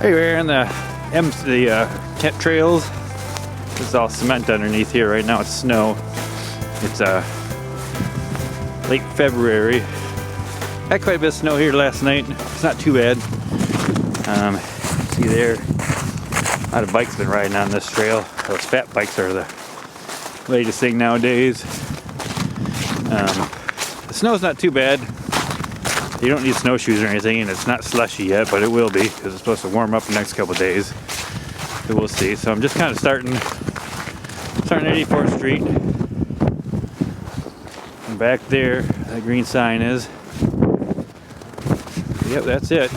Hey, we're in the Kent trails. It's all cement underneath here. Right now it's snow. It's late February. Had quite a bit of snow here last night. It's not too bad. See there, a lot of bikes been riding on this trail. Those fat bikes are the latest thing nowadays. The snow's not too bad. You don't need snowshoes or anything, and it's not slushy yet, but it will be because it's supposed to warm up the next couple of days. So we'll see. So I'm just kind of starting 84th Street. And back there, that green sign is. Yep, that's it.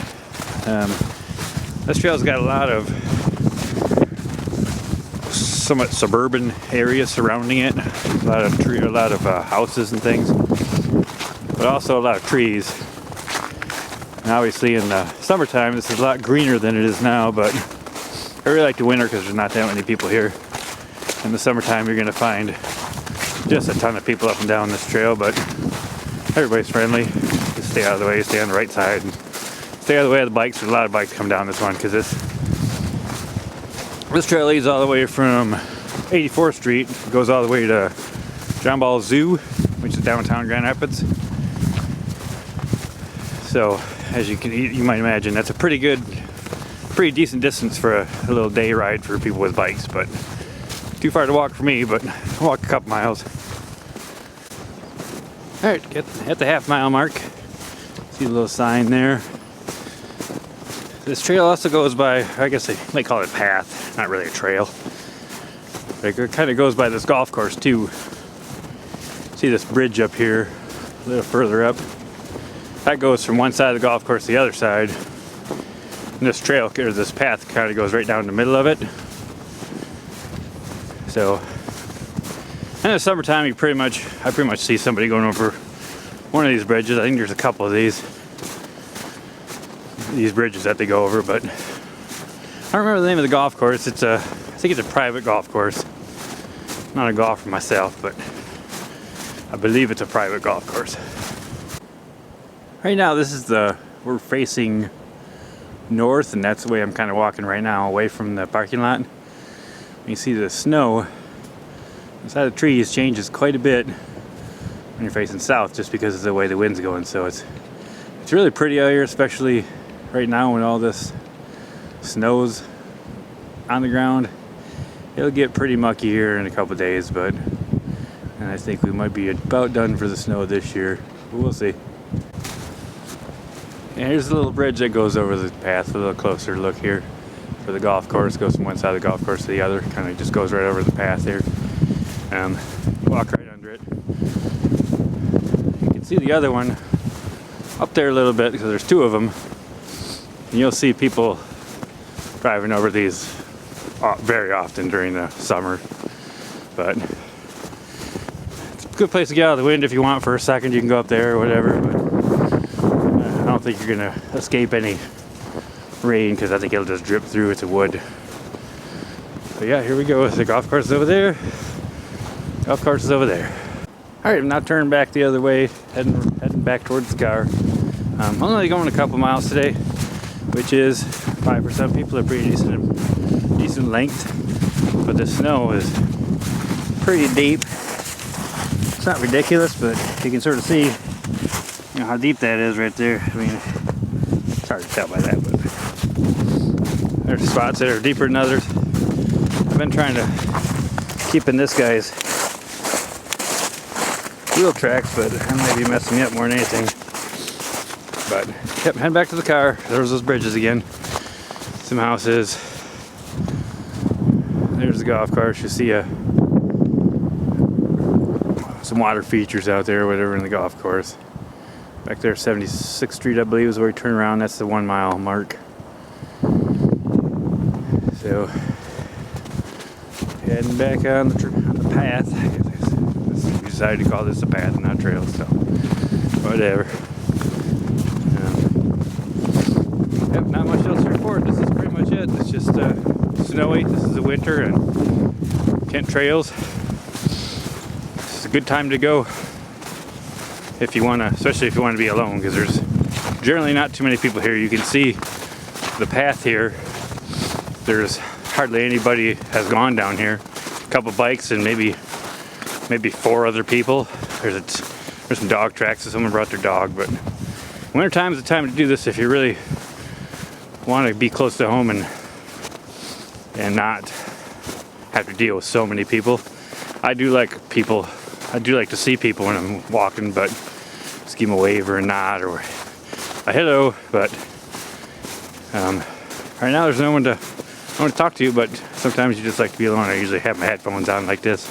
This trail's got a lot of somewhat suburban areas surrounding it. A lot of houses and things, but also a lot of trees. And obviously in the summertime this is a lot greener than it is now, but I really like the winter because there's not that many people here. In the summertime you're going to find just a ton of people up and down this trail, but everybody's friendly. Just stay out of the way, stay on the right side, and stay out of the way of the bikes. There's a lot of bikes come down this one because this trail leads all the way from 84th Street, goes all the way to John Ball Zoo, which is downtown Grand Rapids. So as you might imagine, that's a pretty decent distance for a little day ride for people with bikes, but too far to walk for me, but I'll walk a couple miles. Alright, at the half-mile mark. See the little sign there. This trail also goes by, I guess they might call it a path, not really a trail. But it kind of goes by this golf course too. See this bridge up here, a little further up. That goes from one side of the golf course to the other side. And this trail, or this path, kind of goes right down the middle of it. So, in the summertime, I pretty much see somebody going over one of these bridges. I think there's a couple of these bridges that they go over, but I don't remember the name of the golf course. I think it's a private golf course. I'm not a golfer myself, but I believe it's a private golf course. Right now, we're facing north, and that's the way I'm kind of walking right now, away from the parking lot. You see the snow inside the trees changes quite a bit when you're facing south, just because of the way the wind's going. So it's really pretty out here, especially right now when all this snow's on the ground. It'll get pretty mucky here in a couple days, and I think we might be about done for the snow this year. But we'll see. And here's a little bridge that goes over the path. A little closer look here for the golf course. Goes from one side of the golf course to the other. Kind of just goes right over the path here. Walk right under it. You can see the other one up there a little bit because there's two of them. And you'll see people driving over these very often during the summer. But it's a good place to get out of the wind if you want for a second. You can go up there or whatever. But I don't think you're gonna escape any rain because I think it'll just drip through. It's a wood. But yeah, here we go. The golf course is over there. Golf course is over there. All right, I'm now turning back the other way, heading back towards the car. I'm only going a couple miles today, which is probably for some people a pretty decent length. But the snow is pretty deep. It's not ridiculous, but you can sort of see how deep that is right there. I mean, it's hard to tell by that, but there's spots that are deeper than others. I've been trying to keep in this guy's wheel tracks, but that might be messing me up more than anything. But yep, head back to the car. There's those bridges again. Some houses. There's the golf course. You see some water features out there, whatever, in the golf course. Back there, 76th Street, I believe, is where we turn around. That's the 1 mile mark. So, heading back on the path. We decided to call this a path, not a trail, so whatever. Yep, not much else to report. This is pretty much it. It's just snowy. This is the winter and Kent trails. This is a good time to go. If you want to, especially if you want to be alone, because there's generally not too many people here. You can see the path here there's hardly anybody has gone down here. A couple bikes and maybe 4 other people. There's some dog tracks, so someone brought their dog. But wintertime is the time to do this if you really want to be close to home and not have to deal with so many people. I do like to see people when I'm walking, but just give them a wave or a nod or a hello. But right now there's no one to talk to, but sometimes you just like to be alone. I usually have my headphones on like this.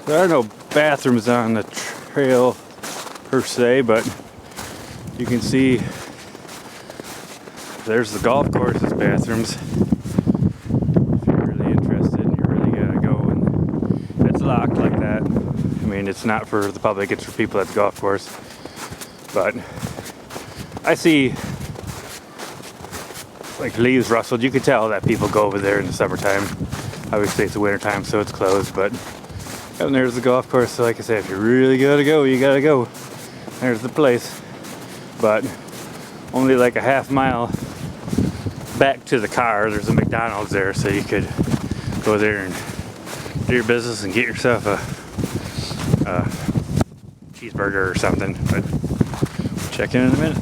There are no bathrooms on the trail per se, but you can see there's the golf course's bathrooms. If you're really interested and you really gotta go, and it's locked like that. I mean, it's not for the public, it's for people at the golf course. But I see like leaves rustled. You can tell that people go over there in the summertime. Obviously it's the winter time, so it's closed, but and there's the golf course. So like I said, if you really gotta go, you gotta go. There's the place. But only like a half mile back to the car, there's a McDonald's there, so you could go there and do your business and get yourself a cheeseburger or something. But we'll check in a minute.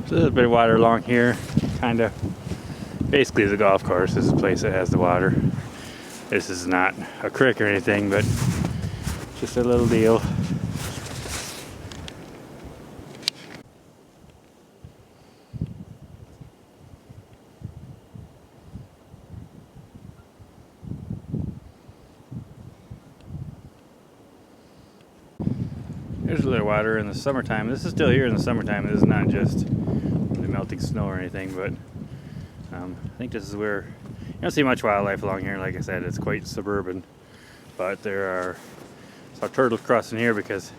There's a bit of water along here, kind of. Basically, the golf course is a place that has the water. This is not a creek or anything, but just a little deal. There's a little water in the summertime. This is still here in the summertime. This is not just the melting snow or anything, but I think this is where you don't see much wildlife along here. Like I said, it's quite suburban, but there are saw turtles crossing here because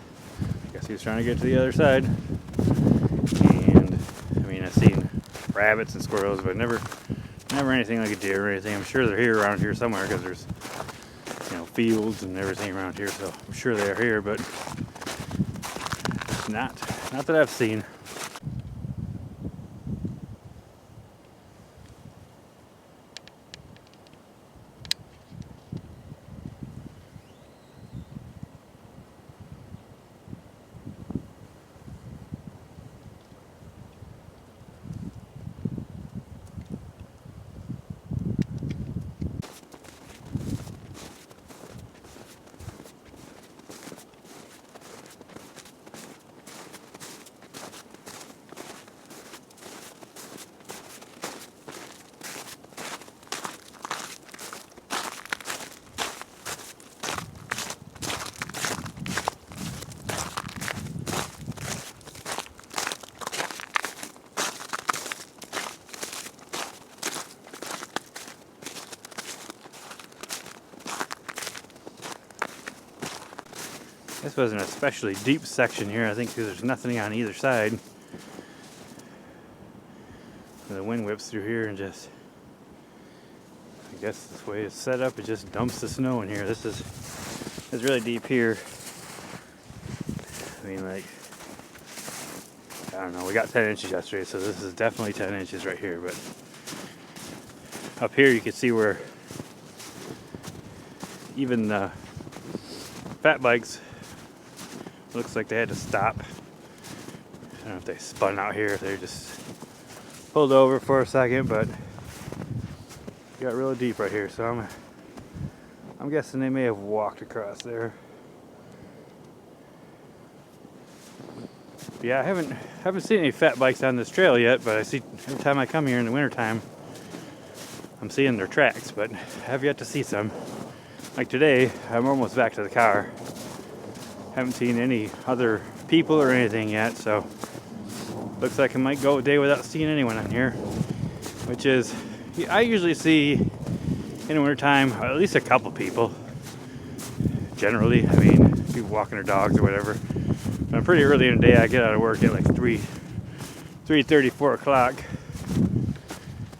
I guess he was trying to get to the other side. And I mean, I've seen rabbits and squirrels, but never anything like a deer or anything. I'm sure they're here around here somewhere because there's fields and everything around here, so I'm sure they're here, but not that I've seen. This was an especially deep section here, I think, because there's nothing on either side. The wind whips through here and just, I guess this way it's set up, it just dumps the snow in here. It's really deep here. I mean, like, I don't know, we got 10 inches yesterday, so this is definitely 10 inches right here, but up here you can see where even the fat bikes, looks like they had to stop. I don't know if they spun out here, if they just pulled over for a second, but it got real deep right here, so I'm guessing they may have walked across there. Yeah, I haven't seen any fat bikes on this trail yet, but I see every time I come here in the wintertime, I'm seeing their tracks, but I have yet to see some. Like today, I'm almost back to the car. Haven't seen any other people or anything yet, so looks like I might go a day without seeing anyone on here, which is, I usually see in the wintertime at least a couple people. Generally, I mean, people walking their dogs or whatever. But I'm pretty early in the day. I get out of work at like 3:30, 4 o'clock,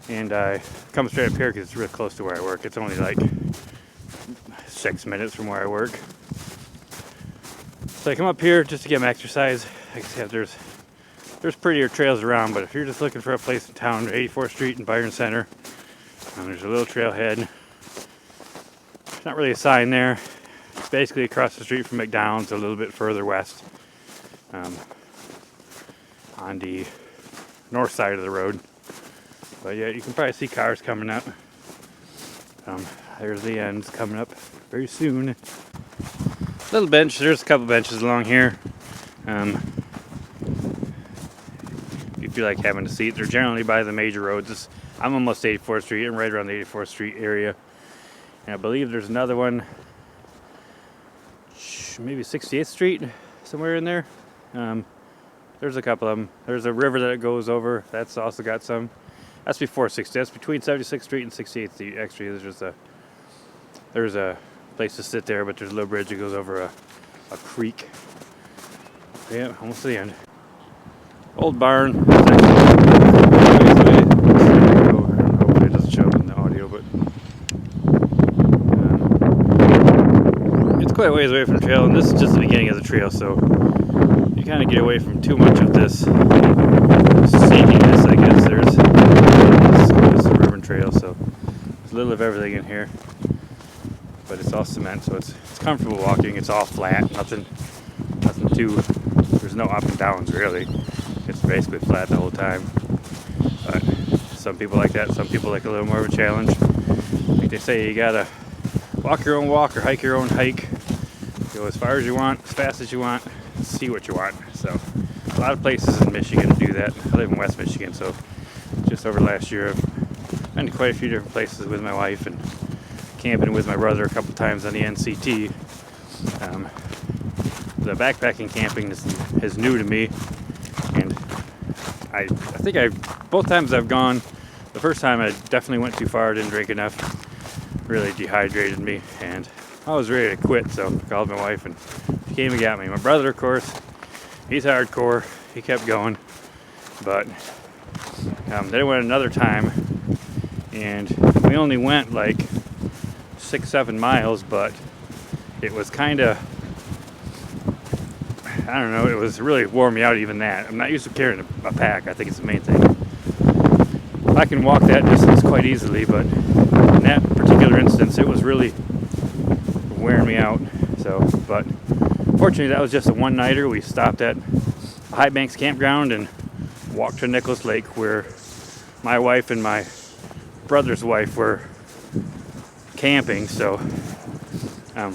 and I come straight up here because it's real close to where I work. It's only like 6 minutes from where I work. So I come up here just to get my exercise. Like I said, there's prettier trails around, but if you're just looking for a place in town, 84th Street in Byron Center, there's a little trailhead. There's not really a sign there. It's basically across the street from McDonald's, a little bit further west, on the north side of the road. But yeah, you can probably see cars coming up. There's the ends coming up very soon. Little bench, there's a couple benches along here. If you feel like having a seat, they're generally by the major roads. I'm almost 84th Street. I'm right around the 84th Street area. And I believe there's another one, maybe 68th Street, somewhere in there. There's a couple of them. There's a river that it goes over. That's also got some. That's before 60. That's between 76th Street and 68th Street. Actually, there's a place to sit there, but there's a little bridge that goes over a creek. Yeah, almost to the end. Old barn. Hopefully it doesn't show in the audio, but it's quite a ways away from the trail, and this is just the beginning of the trail, so you kind of get away from too much of this sceniness, I guess. There's suburban trail, so there's a little of everything in here, but it's all cement, so it's comfortable walking. It's all flat, nothing too, there's no up and downs really. It's basically flat the whole time. But some people like that, some people like a little more of a challenge. Like they say, you gotta walk your own walk or hike your own hike. Go as far as you want, as fast as you want, see what you want. So a lot of places in Michigan do that. I live in West Michigan, so just over last year I've been to quite a few different places with my wife and camping with my brother a couple times on the NCT. The backpacking camping is new to me, and I think both times I've gone, the first time I definitely went too far, didn't drink enough, really dehydrated me, and I was ready to quit, so I called my wife and she came and got me. My brother, of course, he's hardcore, he kept going, but then I went another time, and we only went like 6-7 miles, but it was kind of, I don't know, it was really wore me out, even that. I'm not used to carrying a pack. I think it's the main thing. I can walk that distance quite easily, but in that particular instance, it was really wearing me out. So, but fortunately, that was just a one-nighter. We stopped at High Banks Campground and walked to Nicholas Lake, where my wife and my brother's wife were camping. So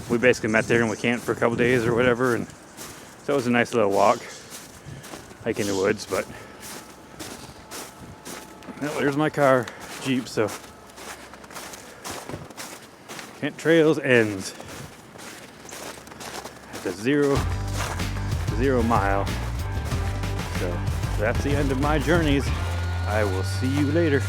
we basically met there and we camped for a couple days or whatever, and so it was a nice little walk, hike in the woods. But well, there's my car, Jeep. So Kent Trails ends at the zero mile. So that's the end of my journeys. I will see you later.